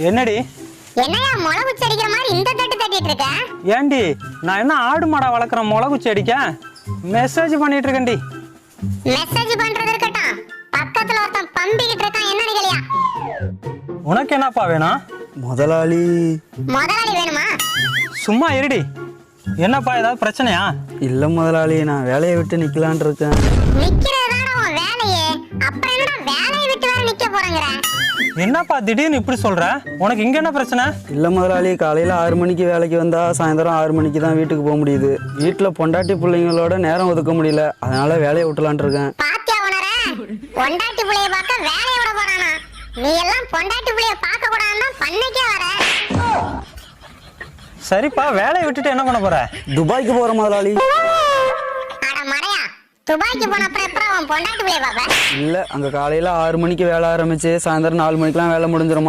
என்னடி? என்னையா முளகுச்சி அடிக்கிற மாதிரி இந்த தட்டு தட்டிட்டு இருக்க? ஏண்டி நான் என்ன ஆடு மாடா வளர்க்குற முளகுச்சி அடிக்க? மெசேஜ் பண்ணிட்டு இருக்கேன்டி. மெசேஜ் பண்றது இருக்கட்டும், பக்கத்துல ஒருத்தன் பம்பிக்கிட்டு இருக்கான், என்னன்னு கேளியா? உனக்கு என்னப்பா வேணும்? முதலாளி வேணுமா? சும்மா இருடி. என்னப்பா ஏதாவது பிரச்சனையா? இல்ல முதலாளி, நான் வேலையை விட்டு நிக்கலான் இருக்கேன். நிக்கிறதுதான உன் வேலையே, அப்புறம் என்னடா வேலையை விட்டு வேற நிக்க போறங்கற? என்னப்பா திடீர்னு இப்படி சொல்ற? உனக்கு இங்க என்ன பிரச்சனை? இல்ல முதலாளி, காலையில 6 மணிக்கு வேலைக்கு வந்தா சாயந்தரம் 6 மணிக்கு தான் வீட்டுக்கு போக முடியுது. வீட்டுல பொண்டாட்டி பிள்ளைங்களோட நேரம் ஒதுக்க முடியல, அதனால வேலையை விட்டலான் இருக்கேன். பாத்தியா உணர? பொண்டாட்டி புள்ளைய பார்க்க வேலைய விட போறானா? நீ எல்லாம் பொண்டாட்டி புள்ளைய பார்க்க கூடாதுன்னா பண்ணைக்கே வர. சரிப்பா, வேலையை விட்டுட்டு என்ன பண்ண போற? துபாய்க்கு போற முதலாளி. அட மடையா, துபாய்க்கு போன அப்புறம் எப்பறம் அவன் பொண்டாட்டி புள்ளைய பாப்ப? இல்ல, அங்க காலையில 6 மணிக்கு வேலை ஆரம்பிச்சு சாயந்தரம் 4 மணிக்கெல்லாம் வேலை முடிஞ்சிருமா.